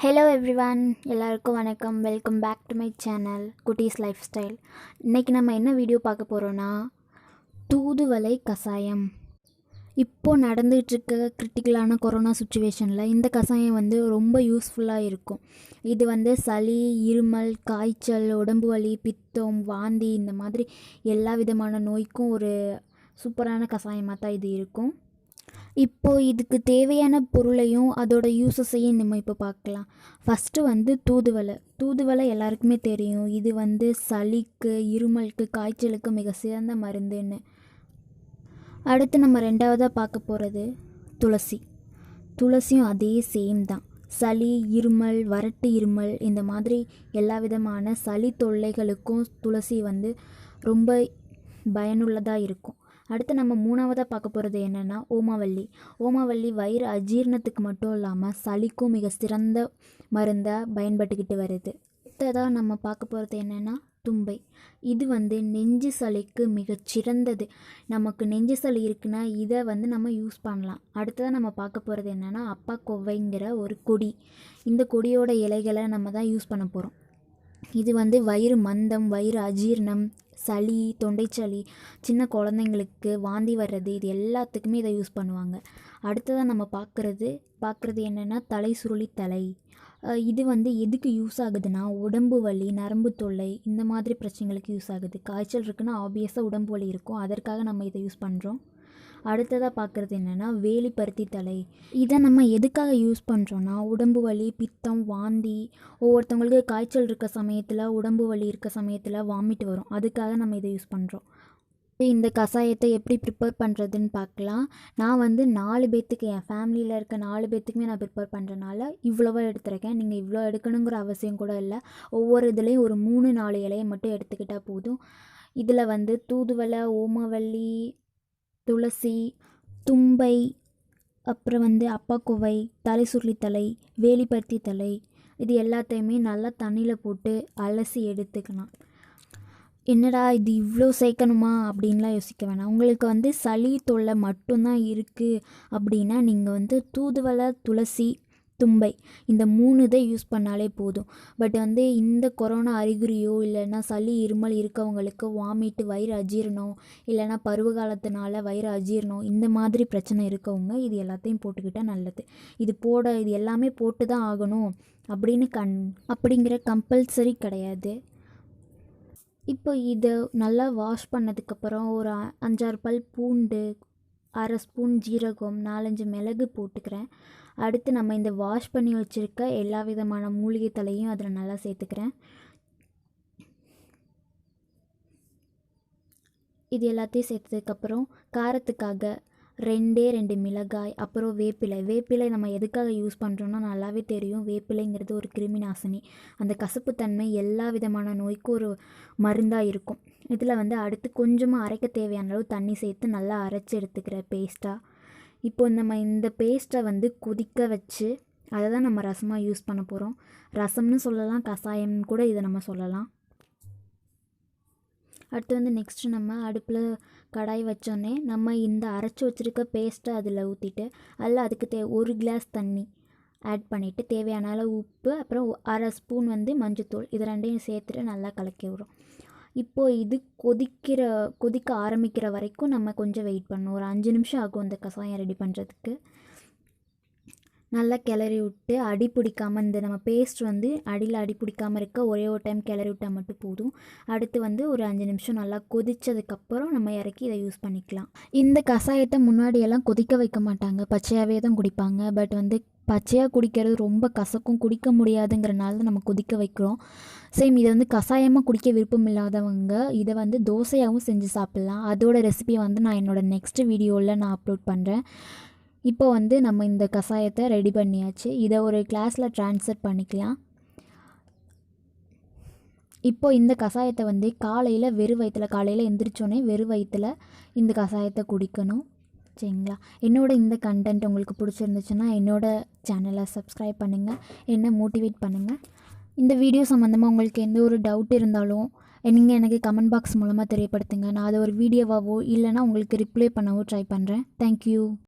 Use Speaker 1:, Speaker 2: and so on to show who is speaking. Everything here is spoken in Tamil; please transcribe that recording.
Speaker 1: ஹலோ எவ்ரிவான், எல்லாருக்கும் வணக்கம். Welcome back to my channel Kutties lifestyle. இன்றைக்கி நம்ம என்ன வீடியோ பார்க்க போகிறோன்னா, தூதுவளை கஷாயம். இப்போது நடந்துகிட்ருக்க கிரிட்டிக்கலான கொரோனா சுச்சுவேஷனில் இந்த கஷாயம் ரொம்ப யூஸ்ஃபுல்லாக இருக்கும். இது சளி, இருமல், காய்ச்சல், உடம்பு வலி, பித்தம், வாந்தி இந்த மாதிரி எல்லா விதமான நோய்க்கும் ஒரு சூப்பரான கஷாயமாக தான் இது இருக்கும். இப்போது இதுக்கு தேவையான பொருளையும் அதோட யூஸஸையும் நம்ம இப்போ பார்க்கலாம். ஃபஸ்ட்டு தூதுவளை எல்லாருக்குமே தெரியும். இது சளிக்கு, இருமலுக்கு, காய்ச்சலுக்கு மிக சிறந்த மருந்துன்னு. அடுத்து நம்ம ரெண்டாவதாக பார்க்க போகிறது துளசியும் அதே சேம் தான். சளி, இருமல், வறட்டு இருமல் இந்த மாதிரி எல்லா விதமான சளி தொல்லைகளுக்கும் துளசி ரொம்ப பயனுள்ளதாக இருக்கும். அடுத்து நம்ம மூணாவதாக பார்க்க போகிறது என்னென்னா ஓமவல்லி வயிறு அஜீரணத்துக்கு மட்டும் இல்லாமல் சளிக்கும் மிக சிறந்த மருந்தாக பயன்பட்டுக்கிட்டு வருது. அடுத்ததாக நம்ம பார்க்க போகிறது என்னென்னா தும்பை. இது நெஞ்சு சளிக்கு மிகச்சிறந்தது. நமக்கு நெஞ்சு சளி இருக்குன்னா இதை நம்ம யூஸ் பண்ணலாம். அடுத்ததாக நம்ம பார்க்க போகிறது என்னென்னா அப்பாக்கொவ்வைங்கிற ஒரு கொடி. இந்த கொடியோட இலைகளை நம்ம தான் யூஸ் பண்ண போகிறோம். இது வயிறு மந்தம், வயிறு அஜீரணம், சளி, தொண்டைச்சளி, சின்ன குழந்தைங்களுக்கு வாந்தி வர்றது, இது எல்லாத்துக்குமே இதை யூஸ் பண்ணுவாங்க. அடுத்ததாக நம்ம பார்க்குறது என்னென்னா தலை சுருளி தலை. இது எதுக்கு யூஸ் ஆகுதுன்னா உடம்பு வலி, நரம்பு தொல்லை இந்த மாதிரி பிரச்சனைகளுக்கு யூஸ் ஆகுது. காய்ச்சல் இருக்குன்னா ஆப்வியஸாக உடம்பு வலி இருக்கும், அதற்காக நம்ம இதை யூஸ் பண்ணுறோம். அடுத்ததாக பார்க்குறது என்னென்னா வேலிப்பருத்தி தலை. இதை நம்ம எதுக்காக யூஸ் பண்ணுறோன்னா உடம்பு வலி, பித்தம், வாந்தி, ஒவ்வொருத்தவங்களுக்கு காய்ச்சல் இருக்க சமயத்தில், உடம்பு வலி இருக்க சமயத்தில் வாமிட் வரும், அதுக்காக நம்ம இதை யூஸ் பண்ணுறோம். இந்த கஷாயத்தை எப்படி ப்ரிப்பேர் பண்ணுறதுன்னு பார்க்கலாம். நான் 4 பேர்த்துக்கு, என் ஃபேமிலியில் இருக்க 4 பேர்த்துக்குமே நான் ப்ரிப்பேர் பண்ணுறனால இவ்வளோவா எடுத்துருக்கேன். நீங்கள் இவ்வளோ எடுக்கணுங்கிற அவசியம் கூட இல்லை. ஒவ்வொரு இதுலேயும் ஒரு 3-4 இலையை மட்டும் எடுத்துக்கிட்டால் போதும். இதில் தூதுவளை, ஓமவல்லி, துளசி, தும்பை, அப்புறம் அப்பாக்கொவ்வை, தலை சுருளி தலை, வேலிப்பருத்தி தலை, இது எல்லாத்தையுமே நல்லா தண்ணியில் போட்டு அலசி எடுத்துக்கலாம். என்னடா இது இவ்வளோ சேர்க்கணுமா அப்படின்லாம் யோசிக்க வேணாம். உங்களுக்கு சளி தொல்லை மட்டும்தான் இருக்குது அப்படின்னா நீங்கள் தூதுவளை, துளசி, தும்பை இந்த 3 இதை யூஸ் பண்ணாலே போதும். பட் இந்த கொரோனா அறிகுறியோ இல்லைன்னா சளி, இருமல் இருக்கவங்களுக்கு வாமிட்டு, வயிறு அஜீரணம், இல்லைன்னா பருவகாலத்தினால வயிறு அஜீரணம் இந்த மாதிரி பிரச்சனை இருக்கவங்க இது எல்லாத்தையும் போட்டுக்கிட்டால் நல்லது. இது எல்லாமே போட்டு தான் ஆகணும் அப்படிங்கிற கம்பல்சரி கிடையாது. இப்போ இதை நல்லா வாஷ் பண்ணதுக்கப்புறம் ஒரு 5-6 பல் பூண்டு, 1/2 ஸ்பூன் ஜீரகம், 4-5 மிளகு போட்டுக்கிறேன். அடுத்து நம்ம இந்த வாஷ் பண்ணி வச்சுருக்க எல்லா விதமான மூலிகை தலையும் அதில் நல்லா சேர்த்துக்கிறேன். இது எல்லாத்தையும் சேர்த்ததுக்கப்புறம் காரத்துக்காக 2 மிளகாய், அப்புறம் வேப்பிலை நம்ம எதுக்காக யூஸ் பண்ணுறோன்னா நல்லாவே தெரியும். வேப்பிலைங்கிறது ஒரு கிருமி நாசினி. அந்த கசப்புத்தன்மை எல்லா விதமான நோய்க்கும் ஒரு மருந்தாக இருக்கும். இதில் அடுத்து கொஞ்சமாக அரைக்க தேவையான அளவு தண்ணி சேர்த்து நல்லா அரைச்சி எடுத்துக்கிற பேஸ்ட்டாக. இப்போ நம்ம இந்த பேஸ்ட்டை கொதிக்க வச்சு அதை தான் நம்ம ரசமாக யூஸ் பண்ண போகிறோம். ரசம்னு சொல்லலாம், கஷாயம்னு கூட இதை நம்ம சொல்லலாம். அடுத்து நெக்ஸ்ட்டு நம்ம அடுப்பில் கடாய் வச்சோன்னே நம்ம இந்த அரைச்சி வச்சுருக்க பேஸ்ட்டை அதில் ஊற்றிட்டு அதுக்கு 1 கிளாஸ் தண்ணி ஆட் பண்ணிவிட்டு தேவையான அளவு உப்பு, அப்புறம் 1/2 ஸ்பூன் மஞ்சத்தூள், இது ரெண்டையும் சேர்த்துட்டு நல்லா கலக்கி விடுறோம். இப்போது இது கொதிக்க ஆரம்பிக்கிற வரைக்கும் நம்ம கொஞ்சம் வெயிட் பண்ணணும். ஒரு 5 நிமிஷம் ஆகும் இந்த கஷாயம் ரெடி பண்ணுறதுக்கு. நல்லா கிளறி விட்டு அடி பிடிக்காமல், நம்ம பேஸ்ட் அடியில் அடி பிடிக்காமல் இருக்க ஒரே ஒரு டைம் கிளறி விட்டால் மட்டும் போதும். அடுத்து ஒரு 5 நிமிஷம் நல்லா கொதித்ததுக்கப்புறம் நம்ம இறக்கி இதை யூஸ் பண்ணிக்கலாம். இந்த கஷாயத்தை முன்னாடியெல்லாம் கொதிக்க வைக்க மாட்டாங்க, பச்சையாகவே தான் குடிப்பாங்க. பட் பச்சையாக குடிக்கிறது ரொம்ப கசக்கும், குடிக்க முடியாதுங்கிறனால தான் நம்ம கொதிக்க வைக்கிறோம். சேம் இதை கஷாயமாக குடிக்க விருப்பம் இல்லாதவங்க இதை தோசையாகவும் செஞ்சு சாப்பிட்லாம். அதோட ரெசிபி நான் என்னோடய நெக்ஸ்ட் வீடியோவில் நான் அப்லோட் பண்ணுறேன். இப்போ நம்ம இந்த கஷாயத்தை ரெடி பண்ணியாச்சு. இதை ஒரு கிளாஸில் ட்ரான்ஸ்ஃபர் பண்ணிக்கலாம். இப்போது இந்த கஷாயத்தை காலையில் வெறும் வயிற்றில், காலையில் எந்திரிச்சோன்னே வெறும் வயிற்றில் இந்த கஷாயத்தை குடிக்கணும். சரிங்களா? இந்த கண்டென்ட் உங்களுக்கு பிடிச்சிருந்துச்சுன்னா என்னோடய சேனலை சப்ஸ்கிரைப் பண்ணுங்கள், என்னை மோட்டிவேட் பண்ணுங்கள். இந்த வீடியோ சம்மந்தமாக உங்களுக்கு எந்த ஒரு டவுட் இருந்தாலும் நீங்கள் எனக்கு கமெண்ட் பாக்ஸ் மூலமாக தெரியப்படுத்துங்க. நான் அதை ஒரு வீடியோவாகவோ இல்லைனா உங்களுக்கு ரிப்ளை பண்ணவோ ட்ரை பண்ணுறேன். தேங்க்யூ.